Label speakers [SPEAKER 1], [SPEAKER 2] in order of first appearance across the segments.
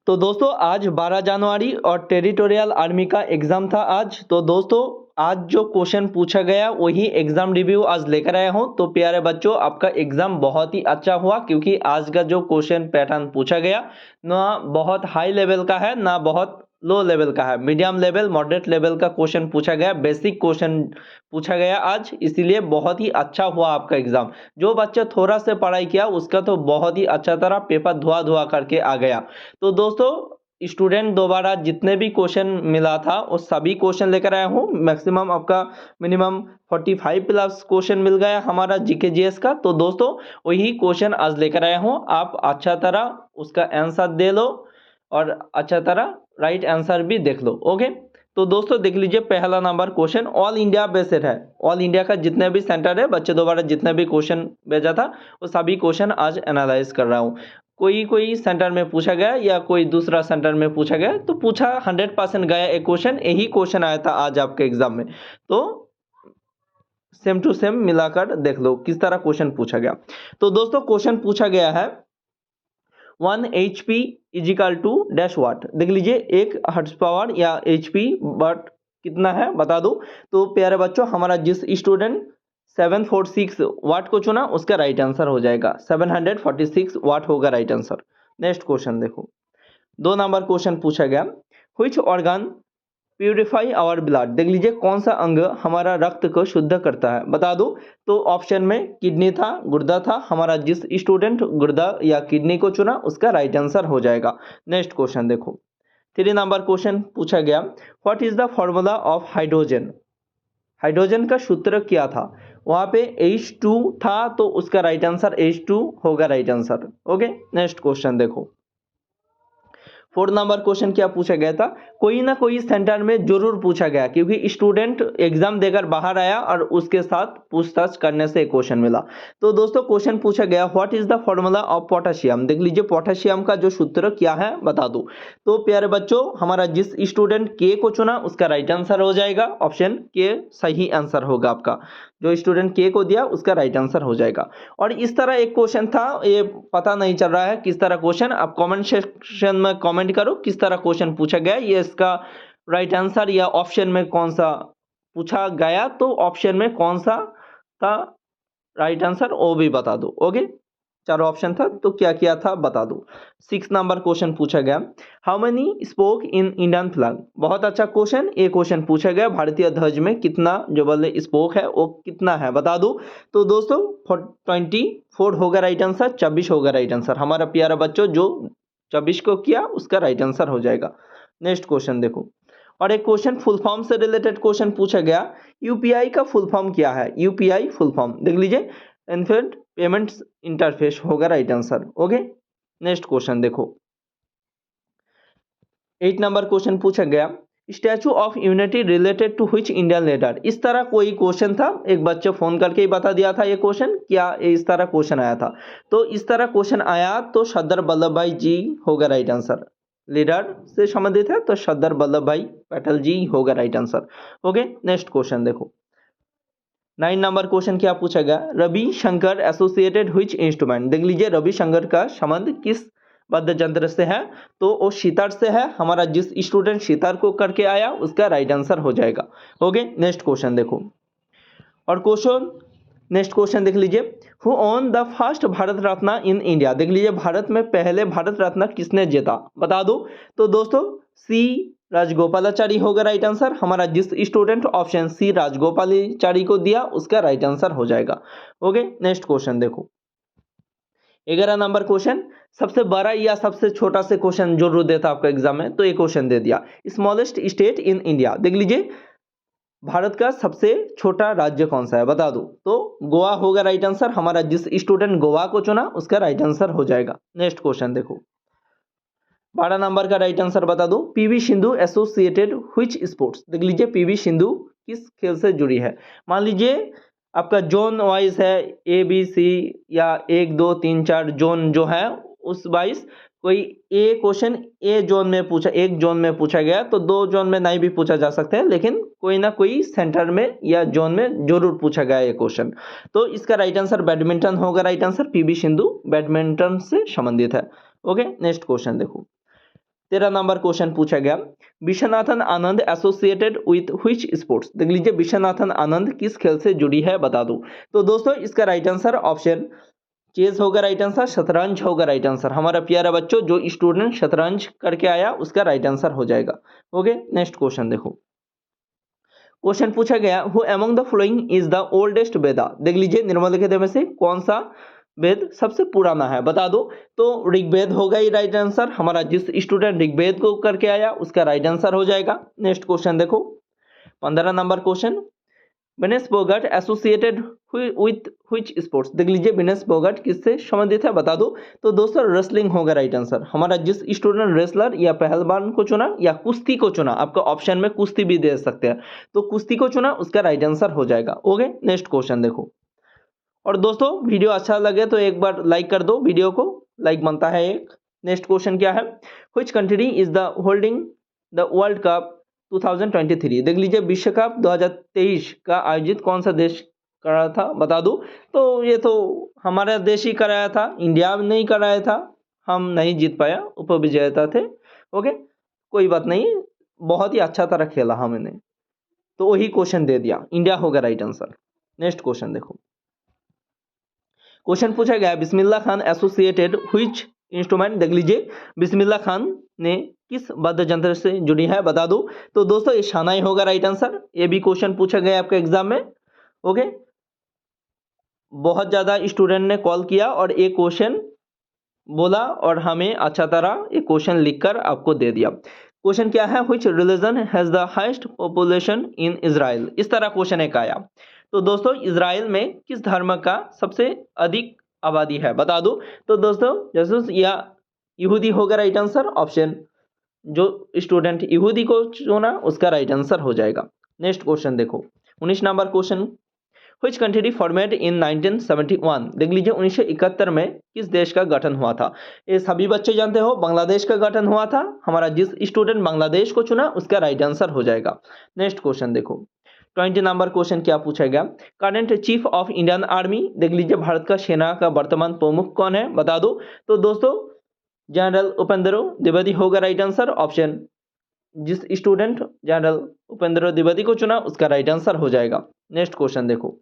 [SPEAKER 1] तो दोस्तों आज 12 जनवरी और टेरिटोरियल आर्मी का एग्जाम था आज। तो दोस्तों आज जो क्वेश्चन पूछा गया वही एग्जाम रिव्यू आज लेकर आया हूं। तो प्यारे बच्चों आपका एग्जाम बहुत ही अच्छा हुआ, क्योंकि आज का जो क्वेश्चन पैटर्न पूछा गया ना बहुत हाई लेवल का है ना बहुत लो लेवल का है, मीडियम लेवल मॉडरेट लेवल का क्वेश्चन पूछा गया, बेसिक क्वेश्चन पूछा गया आज, इसीलिए बहुत ही अच्छा हुआ आपका एग्जाम। जो बच्चा थोड़ा से पढ़ाई किया उसका तो बहुत ही अच्छा तरह पेपर धुआ धुआ करके आ गया। तो दोस्तों स्टूडेंट दोबारा जितने भी क्वेश्चन मिला था वो सभी क्वेश्चन लेकर आया हूँ। मैक्सिमम आपका मिनिमम 45 प्लस क्वेश्चन मिल गया हमारा जीके जीएस का। तो दोस्तों वही क्वेश्चन आज लेकर आया हूँ, आप अच्छा तरह उसका आंसर दे लो और अच्छा तरह राइट आंसर भी देख लो। ओके, तो दोस्तों देख लीजिए पहला number question all India based है। ऑल इंडिया का जितने भी सेंटर है, बच्चे दोबारा जितने भी क्वेश्चन भेजा था वो सभी क्वेश्चन आज एनालाइज कर रहा हूँ। कोई सेंटर में पूछा गया या कोई दूसरा सेंटर में पूछा गया, तो पूछा 100% गया एक क्वेश्चन, यही क्वेश्चन आया था आज आपके एग्जाम में। तो सेम टू सेम मिलाकर देख लो किस तरह क्वेश्चन पूछा गया। तो दोस्तों क्वेश्चन पूछा गया है 1 HP इजिकल टू डैश वाट। देख लीजिए 1 हर्ट्ज पावर या HP वाट कितना है बता दो। तो प्यारे बच्चों हमारा जिस स्टूडेंट 746 वाट को चुना उसका राइट आंसर हो जाएगा 746 वाट होगा राइट आंसर। नेक्स्ट क्वेश्चन देखो, 2 नंबर क्वेश्चन पूछा गया which organ purify our blood. देख लीजिए कौन सा अंग हमारा रक्त को शुद्ध करता है बता दो। तो ऑप्शन में किडनी था, गुर्दा था, हमारा जिस स्टूडेंट गुर्दा या किडनी को चुना उसका राइट आंसर हो जाएगा। नेक्स्ट क्वेश्चन देखो, 3 नंबर क्वेश्चन पूछा गया what is the formula of hydrogen. Hydrogen का सूत्र क्या था, वहां पे H2 था तो उसका राइट आंसर H2 होगा right answer. Okay, next question देखो, 4 नंबर क्वेश्चन क्या पूछा गया था, कोई ना कोई सेंटर में जरूर पूछा गया, क्योंकि स्टूडेंट एग्जाम देकर बाहर आया और उसके साथ पूछताछ करने से एक क्वेश्चन मिला। तो दोस्तों क्वेश्चन पूछा गया what is the formula of potassium. देख लीजिए पोटेशियम का जो सूत्र क्या है बता दो। तो प्यारे बच्चों हमारा जिस स्टूडेंट के को चुना उसका राइट आंसर हो जाएगा, ऑप्शन के सही आंसर होगा आपका। जो स्टूडेंट के को दिया उसका राइट आंसर हो जाएगा। और इस तरह एक क्वेश्चन था, ये पता नहीं चल रहा है किस तरह क्वेश्चन, आप कमेंट सेक्शन में कमेंट करो किस तरह क्वेश्चन पूछा गया, ये इसका राइट आंसर या ऑप्शन में कौन सा पूछा गया, तो ऑप्शन में कौन सा था राइट आंसर वो भी बता दो। ओके, 4 ऑप्शन था तो क्या क्या था बता दो। 6 नंबर क्वेश्चन पूछा गया how many spoke in Indian flag. बहुत अच्छा क्वेश्चन, ये क्वेश्चन पूछा गया भारतीय ध्वज में कितना जो बोले स्पोक है वो कितना है बता दो। तो दोस्तों 24 होगा राइट आंसर, 24 होगा राइट आंसर। हमारा प्यारा बच्चों जो 24 को किया उसका राइट आंसर हो जाएगा। नेक्स्ट क्वेश्चन देखो, और एक क्वेश्चन फुल फॉर्म से रिलेटेड क्वेश्चन पूछा गया यूपीआई का फुल फॉर्म क्या है। यूपीआई फुल फॉर्म देख लीजिए इनफैक्ट पेमेंट्स इंटरफेस होगा right answer. Okay, next question देखो, 8 नंबर क्वेश्चन पूछा गया statue of unity related to which Indian leader. इस तरह कोई क्वेश्चन था, एक बच्चे फोन करके ही बता दिया था ये क्वेश्चन क्या इस तरह क्वेश्चन आया था। तो इस तरह क्वेश्चन आया तो सरदार वल्लभ भाई जी होगा राइट आंसर। लीडर से संबंधित है तो सरदार वल्लभ भाई पटेल जी होगा right answer. Okay, next question देखो, 9 नंबर क्वेश्चन क्या पूछा गया Ravi Shankar associated which instrument. देख लीजिए रवि शंकर का संबंध किस वाद्य यंत्र से है, तो वो सितार से है। हमारा जिस स्टूडेंट सितार को करके आया उसका राइट आंसर हो जाएगा। ओके, नेक्स्ट क्वेश्चन देखो, और नेक्स्ट क्वेश्चन देख लीजिए who own the first Bharat Ratna in India. देख लीजिए भारत में पहले भारत रत्न किसने जीता बता दो। तो दोस्तों सी राजगोपालाचारी होगा राइट आंसर। हमारा जिस स्टूडेंट ऑप्शन सी राजगोपालाचारी को दिया उसका राइट आंसर हो जाएगा। ओके, नेक्स्ट क्वेश्चन देखो, 11 नंबर क्वेश्चन सबसे बड़ा या सबसे छोटा से क्वेश्चन जरूर देता आपका एग्जाम में, तो ये क्वेश्चन दे दिया स्मॉलेस्ट स्टेट इन इंडिया। देख लीजिए भारत का सबसे छोटा राज्य कौन सा है बता दो। तो गोवा होगा राइट आंसर। हमारा जिस स्टूडेंट गोवा को चुना उसका राइट आंसर हो जाएगा। नेक्स्ट क्वेश्चन देखो, 12 नंबर का राइट आंसर बता दो PV Sindhu associated which sports. देख लीजिए पीवी सिंधु किस खेल से जुड़ी है। मान लीजिए आपका जोन वाइज है ABC या 1 2 3 4 जोन जो है उस वाइज कोई ए क्वेश्चन ए जोन में पूछा, एक जोन में पूछा गया तो 2 जोन में नहीं भी पूछा जा सकता है, लेकिन कोई ना कोई सेंटर में या जोन में जरूर पूछा गया ये क्वेश्चन। तो इसका राइट आंसर बैडमिंटन होगा right answer. PV Sindhu badminton से संबंधित है। ओके, नेक्स्ट क्वेश्चन देखो, 13 नंबर क्वेश्चन पूछा गया, Viswanathan Anand associated with which sports. देख लीजिए विश्वनाथन आनंद किस खेल से जुड़ी है, बता दो। तो दोस्तों इसका राइट आंसर ऑप्शन चेस होगा राइट आंसर, शतरंज होगा राइट आंसर। हमारा प्यारा बच्चों जो स्टूडेंट शतरंज करके आया उसका राइट आंसर हो जाएगा। ओके, नेक्स्ट क्वेश्चन देखो। क्वेश्चन पूछा गया, who among the following is the oldest Veda. देख लीजिए निम्नलिखित में से कौन सा वेद सबसे पुराना है, बता दो। तो ऋग्वेद होगा ही राइट आंसर। हमारा जिस स्टूडेंट ऋग्वेद को करके आया उसका राइट आंसर हो जाएगा। नेक्स्ट क्वेश्चन देखो, 15 number question, Vinesh Phogat associated with which sports. देख लीजिए विनेस फोगाट किससे संबंधित है, बता दो। तो दोस्तों रेसलिंग होगा राइट आंसर। हमारा जिस स्टूडेंट रेसलर या पहलवान को चुना या कुश्ती को चुना, आपका ऑप्शन में कुश्ती भी दे सकते हैं, तो कुश्ती को चुना उसका राइट आंसर हो जाएगा। ओके, नेक्स्ट क्वेश्चन देखो। और दोस्तों वीडियो अच्छा लगे तो एक बार लाइक कर दो, वीडियो को लाइक बनता है एक। नेक्स्ट क्वेश्चन क्या है, which country is the holding the world cup 2023। देख लीजिए विश्व कप 2023 का आयोजित कौन सा देश कर रहा था, बता दो। तो ये तो हमारा देश ही कराया था, इंडिया नहीं कराया था, हम नहीं जीत पाया, उपविजेता थे। ओके, कोई बात नहीं, बहुत ही अच्छा तरह खेला हमने, तो वही क्वेश्चन दे दिया, इंडिया होगा राइट आंसर। नेक्स्ट क्वेश्चन देखो। क्वेश्चन पूछा गया, Bismillah Khan associated which instrument. देख लीजिए बिस्मिल्लाह खान ने किस वाद्य यंत्र से जुड़ी है, बता दो। तो दोस्तों ये शहनाई होगा राइट आंसर। ये भी क्वेश्चन पूछा गया आपके एग्जाम में। ओके, बहुत ज्यादा स्टूडेंट ने कॉल किया और एक क्वेश्चन बोला और हमें अच्छा तरह एक क्वेश्चन लिखकर आपको दे दिया। क्वेश्चन क्या है, which religion has the highest population in Israel. इस तरह क्वेश्चन एक आया। तो दोस्तों इजराइल में किस धर्म का सबसे अधिक आबादी है, बता दो। तो दोस्तों यसूस या यहूदी होगा राइट आंसर। ऑप्शन जो स्टूडेंट यहूदी को चुना उसका राइट आंसर हो जाएगा। नेक्स्ट क्वेश्चन देखो, 19 number question, which country format in 1971। देख लीजिए 1971 में किस देश का गठन हुआ था। ये सभी बच्चे जानते हो, बांग्लादेश का गठन हुआ था। हमारा जिस स्टूडेंट बांग्लादेश को चुना उसका राइट आंसर हो जाएगा। नेक्स्ट क्वेश्चन देखो, 20 नंबर क्वेश्चन क्या पूछा गया, current chief of Indian army. देख लीजिए भारत का सेना का वर्तमान प्रमुख कौन है, बता दो। तो दोस्तों जनरल उपेंद्र द्विवेदी होगा राइट आंसर। ऑप्शन जिस स्टूडेंट जनरल उपेंद्र द्विवेदी को चुना उसका राइट आंसर हो जाएगा। नेक्स्ट क्वेश्चन देखो,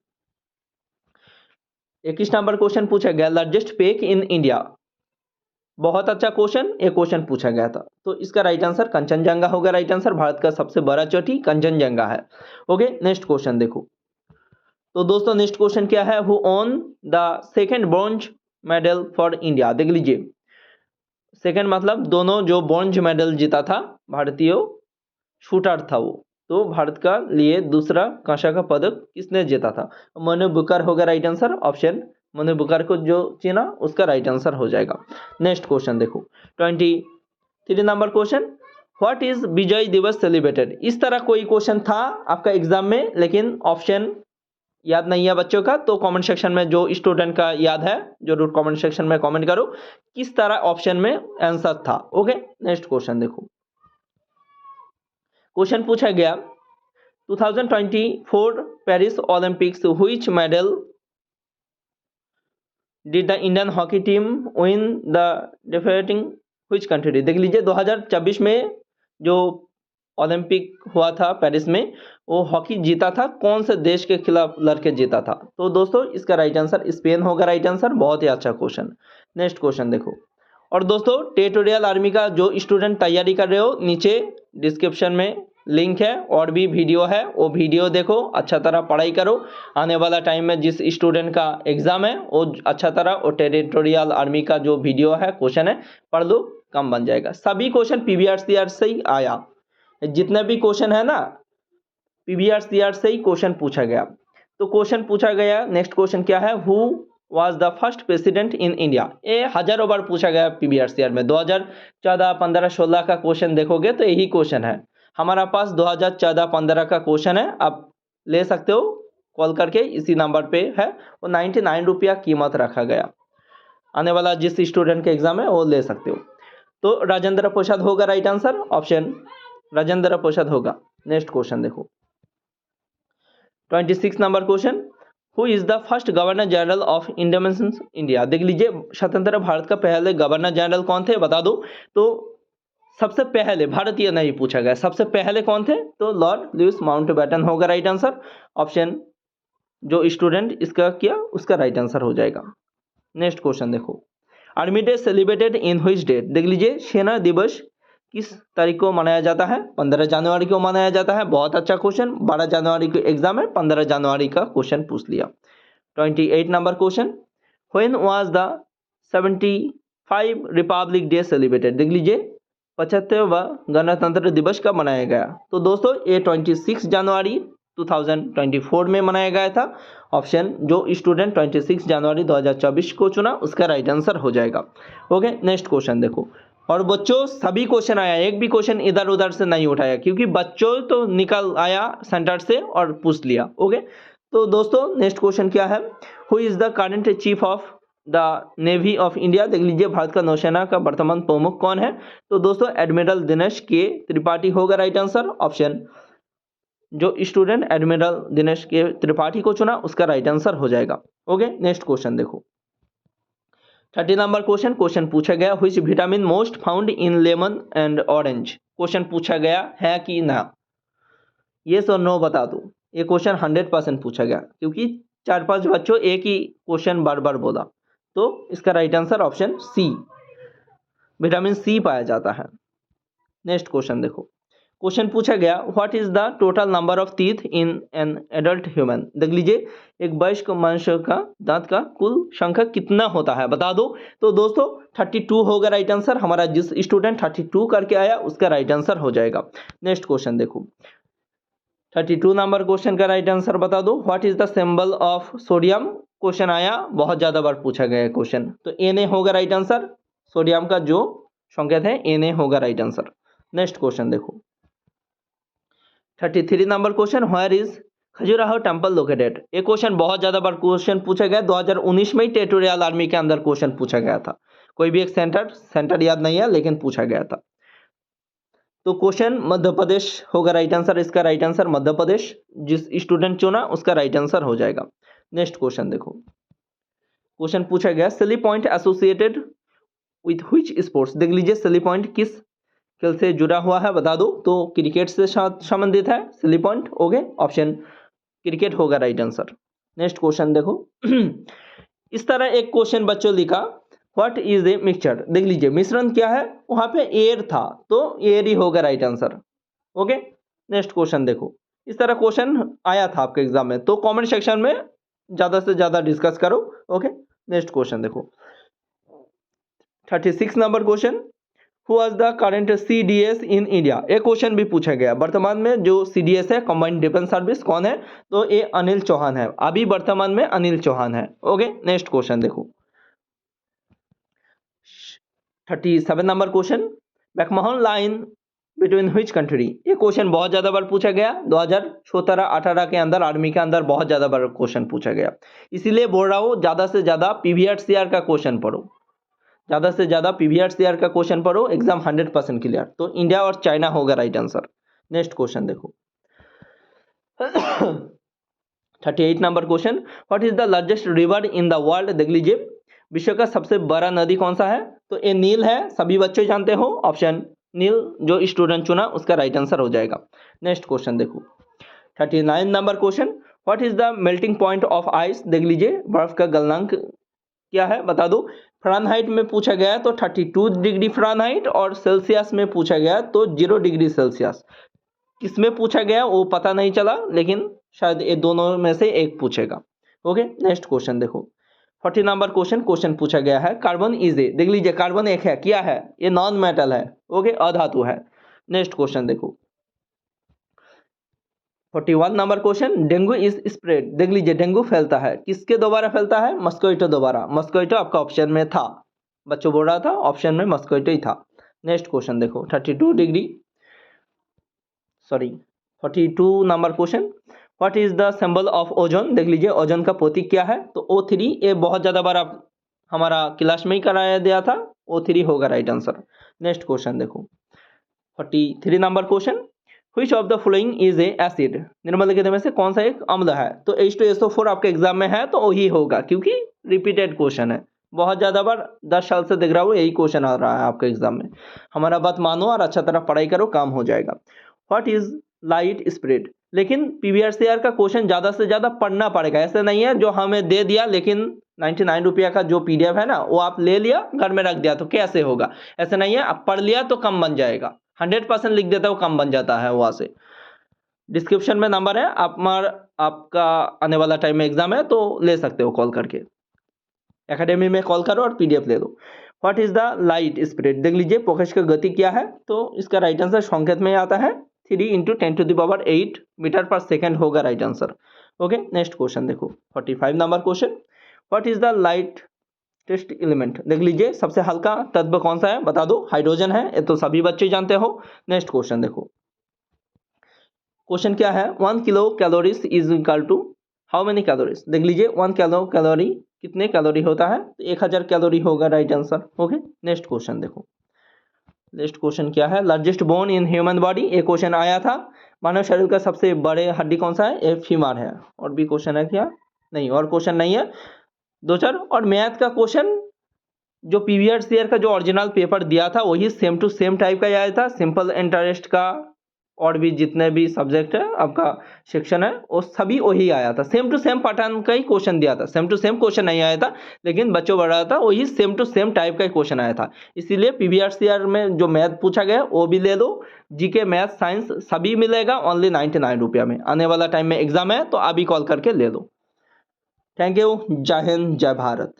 [SPEAKER 1] 21 नंबर क्वेश्चन पूछा गया, लार्जेस्ट पेक इन इंडिया। बहुत अच्छा क्वेश्चन, एक क्वेश्चन पूछा गया था। तो इसका राइट आंसर कंचनजंगा होगा राइट आंसर। भारत का सबसे बड़ा चोटी कंचनजंगा है। ओके, नेक्स्ट क्वेश्चन देखो। तो दोस्तों नेक्स्ट क्वेश्चन क्या है, who own the second bronze medal for India. देख लीजिए सेकंड मतलब दोनों जो ब्रॉन्ज मेडल जीता था, भारतीय शूटर था वो, तो भारत का लिए दूसरा कांसा का पदक किसने जीता था। मनु बुकर होगा right answer. Option Manu Booker को जो चुना उसका राइट आंसर हो जाएगा। नेक्स्ट क्वेश्चन देखो, 23 नंबर क्वेश्चन, व्हाट इज विजय दिवस सेलिब्रेटेड। इस तरह कोई क्वेश्चन था आपका एग्जाम में, लेकिन ऑप्शन याद नहीं है बच्चों का। तो कमेंट सेक्शन में जो स्टूडेंट का याद है जरूर कमेंट सेक्शन में कमेंट करो किस तरह ऑप्शन में आंसर था। ओके, नेक्स्ट क्वेश्चन देखो। क्वेश्चन पूछा गया, 2024 Paris Olympics which medal did the Indian hockey team win the defeating which country. देख लीजिए 2024 में जो ओलंपिक हुआ था पेरिस में, वो हॉकी जीता था, कौन से देश के खिलाफ लड़के जीता था। तो दोस्तों इसका राइट आंसर स्पेन होगा राइट आंसर। बहुत ही अच्छा क्वेश्चन। नेक्स्ट क्वेश्चन देखो। और दोस्तों टेरिटोरियल आर्मी का जो स्टूडेंट तैयारी कर रहे हो, नीचे डिस्क्रिप्शन में लिंक है और भी वीडियो है, वो वीडियो देखो, अच्छा तरह पढ़ाई करो। आने वाला टाइम में जिस स्टूडेंट का एग्जाम है वो अच्छा तरह वो टेरिटोरियल आर्मी का जो वीडियो है क्वेश्चन है पढ़ लो, कम बन जाएगा। सभी क्वेश्चन पीवीआर से ही आया, जितने भी क्वेश्चन है ना पीवीआर से ही क्वेश्चन पूछा गया। तो क्वेश्चन पूछा गया, नेक्स्ट क्वेश्चन क्या है, who was the first president in India. ये हजारों बार पूछा गया पीवीआर में। 2014, 15, 16 का क्वेश्चन देखोगे तो यही क्वेश्चन है। हमारा पास 2014, 15 का क्वेश्चन है, आप ले सकते हो कॉल करके, इसी नंबर पे है। वो 99 रुपया कीमत रखा गया। आने वाला जिस स्टूडेंट के एग्जाम है वो ले सकते हो। तो राजेंद्र प्रसाद होगा right answer. Option Rajendra Prasad होगा। नेक्स्ट क्वेश्चन देखो, 26 number question, who is the first governor general of independence India. देख लीजिए स्वतंत्र भारत का पहले गवर्नर जनरल कौन थे, बता दो। तो सबसे पहले भारतीय नहीं पूछा गया, सबसे पहले कौन थे, तो लॉर्ड लुईस माउंटबेटन होगा राइट आंसर। ऑप्शन जो स्टूडेंट इसका किया उसका राइट आंसर हो जाएगा। नेक्स्ट क्वेश्चन देखो, army day celebrated in which date, देख लीजिए सेना दिवस किस तारीख को मनाया जाता है, 15 जनवरी को मनाया जाता है। बहुत अच्छा क्वेश्चन, 12 जनवरी को एग्जाम है, 15 जनवरी का क्वेश्चन पूछ लिया। 28 number question, when was the 75 Republic day celebrated, देख लीजिए 75वां गणतंत्र दिवस कब मनाया गया, तो दोस्तों ये 26 जनवरी 2024 में मनाया गया था। ऑप्शन जो स्टूडेंट 26 जनवरी 2024 को चुना उसका राइट आंसर हो जाएगा। ओके, नेक्स्ट क्वेश्चन देखो, और बच्चों सभी क्वेश्चन आया, एक भी क्वेश्चन इधर उधर से नहीं उठाया, क्योंकि बच्चों तो निकल आया सेंटर से और पूछ लिया। ओके, तो दोस्तों नेक्स्ट क्वेश्चन क्या है, who is the current chief of the navy of India, देख लीजिए भारत का नौसेना का वर्तमान प्रमुख कौन है, तो दोस्तों एडमिरल दिनेश के त्रिपाठी होगा राइट आंसर। ऑप्शन जो स्टूडेंट एडमिरल दिनेश के त्रिपाठी को चुना उसका राइट आंसर हो जाएगा। ओके, नेक्स्ट क्वेश्चन देखो, 30 नंबर क्वेश्चन पूछा गया, which vitamin most found in lemon and orange, question पूछा गया है कि ना, ये सो नो बता दो। ये क्वेश्चन 100% पूछा गया, क्योंकि 4-5 बच्चों एक ही क्वेश्चन बार बार बोला, तो इसका right answer option C, vitamin C पाया जाता है। नेक्स्ट क्वेश्चन देखो, क्वेश्चन पूछा गया, what is the total number of teeth in an adult human, देख लीजिए एक वयस्क मनुष्य का दांत का कुल संख्या कितना होता है बता दो, तो दोस्तों 32 होगा राइट आंसर। हमारा जिस स्टूडेंट 32 करके आया उसका राइट आंसर हो जाएगा। नेक्स्ट क्वेश्चन देखो, 32 नंबर क्वेश्चन का राइट आंसर बता दो, what is the symbol of sodium, question आया बहुत ज्यादा बार पूछा गया क्वेश्चन, तो Na होगा राइट आंसर, सोडियम का जो संकेत है Na होगा राइट आंसर। नेक्स्ट क्वेश्चन देखो, 33 number question, where is Khajuraho temple located, ये क्वेश्चन बहुत ज्यादा बार क्वेश्चन पूछा गया, 2019 में ही टेरिटोरियल आर्मी के अंदर क्वेश्चन पूछा गया था, कोई भी एक सेंटर याद नहीं है लेकिन पूछा गया था। तो क्वेश्चन मध्य प्रदेश होगा राइट आंसर, इसका राइट आंसर मध्य प्रदेश, जिस स्टूडेंट चुना उसका राइट आंसर हो जाएगा। नेक्स्ट क्वेश्चन देखो, क्वेश्चन पूछा गया, silly point associated with which sports, देख लीजिए सिली पॉइंट किस खेल से जुड़ा हुआ है बता दो, तो क्रिकेट से संबंधित है silly point. Okay, option cricket होगा राइट आंसर। नेक्स्ट क्वेश्चन देखो, इस तरह एक क्वेश्चन बच्चों लिखा, व्हाट इज ए मिक्सचर, देख लीजिए मिश्रण क्या है, वहां पे एयर था तो एयर ही होगा right answer. Okay, next question देखो, इस तरह क्वेश्चन आया था आपके एग्जाम में, तो कमेंट सेक्शन में ज्यादा से ज्यादा डिस्कस करो। ओके, नेक्स्ट क्वेश्चन देखो, 36 number question, who was the current CDS in India, एक क्वेश्चन भी पूछा गया, वर्तमान में जो CDS है कंबाइंड डिफेंस सर्विस कौन है, तो ये अनिल चौहान है, अभी वर्तमान में अनिल चौहान है। ओके, नेक्स्ट क्वेश्चन देखो, 37 number question, McMahon line between which country, ये क्वेश्चन बहुत ज्यादा बार पूछा गया, 2017-18 के अंदर आर्मी के अंदर बहुत ज्यादा बार क्वेश्चन पूछा गया, इसीलिए बोल रहा हूँ ज्यादा से ज्यादा PVR-CR का क्वेश्चन पढ़ो, ज्यादा से ज्यादा PVR-CR का क्वेश्चन पढ़ो, एग्जाम 100% क्लियर। तो इंडिया और चाइना होगा राइट आंसर। नेक्स्ट क्वेश्चन देखो, 38 number question, what is the largest river in the world, देख लीजिए विश्व का सबसे बड़ा नदी कौन सा है, तो ये नील है, सभी बच्चे जानते हो, ऑप्शन नील जो स्टूडेंट चुना उसका राइट आंसर हो जाएगा। नेक्स्ट क्वेश्चन देखो, 39 number question, what is the melting point of ice, देख लीजिए बर्फ का गलनांक क्या है बता दो, फ़ारेनहाइट में पूछा गया तो 32 डिग्री फ़ारेनहाइट, और सेल्सियस में पूछा गया तो 0 डिग्री सेल्सियस, किसमें पूछा गया वो पता नहीं चला, लेकिन शायद ये दोनों में से एक पूछेगा। ओके, नेक्स्ट क्वेश्चन देखो, 40 नंबर क्वेश्चन पूछा गया है, कार्बन इज ए, देख लीजिए कार्बन एक है, क्या है, ये नॉन मेटल है। ओके, अधातु है। नेक्स्ट क्वेश्चन देखो, 41 number question, dengue is spread, देख लीजिए डेंगू फैलता है, किसके द्वारा फैलता है, मस्क्विटो द्वारा, मस्क्विटो आपका ऑप्शन में था, बच्चों बोल रहा था ऑप्शन में मस्क्विटो ही था। नेक्स्ट क्वेश्चन देखो, 42 number question, what is the symbol of ozone, देख लीजिए ओजोन का प्रतीक क्या है, तो O3, ये बहुत ज्यादा बार आप हमारा क्लास में ही कराया दिया था, O3 होगा राइट आंसर। नेक्स्ट क्वेश्चन देखो, 43 number question, which of the following is a acid, निम्नलिखित में से कौन सा एक अम्ल है, तो H2SO4 आपके एग्जाम में है तो वही होगा, क्योंकि रिपीटेड क्वेश्चन है, बहुत ज़्यादा बार 10 साल से देख रहा हूँ यही क्वेश्चन आ रहा है आपके एग्जाम में। हमारा बात मानो और अच्छा तरह पढ़ाई करो, काम हो जाएगा। What is light spread? लेकिन पीवीआरसीआर का क्वेश्चन ज़्यादा से ज़्यादा पढ़ना पड़ेगा, ऐसे नहीं है जो हमें दे दिया लेकिन 99 रुपया का जो पीडीएफ है ना वो आप ले लिया घर में रख दिया तो कैसे होगा, ऐसे नहीं है। आप पढ़ लिया तो कम बन जाएगा, 100% लिख देता है वो कम बन जाता है वहाँ से। डिस्क्रिप्शन में नंबर है, आपका आने वाला टाइम में एग्जाम है तो ले सकते हो कॉल करके, एकेडमी में कॉल करो और पीडीएफ ले लो। What is the light speed? देख लीजिए प्रकाश की गति क्या है, तो इसका राइट आंसर संकेत में आता है 3 × 10⁸ मीटर पर सेकेंड होगा right answer. Okay, next question देखो 45 number question. What is the lightest element? देख लीजिए सबसे हल्का तत्व कौन सा है बता दो, हाइड्रोजन है, ये तो सभी बच्चे जानते हो। नेक्स्ट क्वेश्चन देखो, क्वेश्चन क्या है, 1 kilo calories is equal to how many calories? देख लीजिए 1 किलो कैलोरी कितने कैलोरी होता है, तो 1000 कैलोरी होगा right answer. Okay, next question देखो, नेक्स्ट क्वेश्चन क्या है, largest bone in human body, ये क्वेश्चन आया था। मानव शरीर का सबसे बड़े हड्डी कौन सा है, ये फीमर है। और भी क्वेश्चन है क्या? नहीं, और क्वेश्चन नहीं है, 2-4। और मैथ का क्वेश्चन जो पीवीआरसीआर का जो ओरिजिनल पेपर दिया था वही सेम टू सेम टाइप का आया था, सिंपल इंटरेस्ट का और भी जितने भी सब्जेक्ट है आपका सेक्शन है वो सभी वही आया था, सेम टू सेम पैटर्न का ही क्वेश्चन दिया था, सेम टू सेम क्वेश्चन नहीं आया था लेकिन बच्चों बढ़ रहा था वही सेम टू सेम टाइप का ही क्वेश्चन आया था। इसीलिए पीवीआरसीआर में जो मैथ पूछा गया वो भी ले लो, जीके मैथ साइंस सभी मिलेगा ओनली 99 रुपया में। आने वाला टाइम में एग्जाम है तो अभी कॉल करके ले लो। थैंक यू, जय हिंद, जय भारत।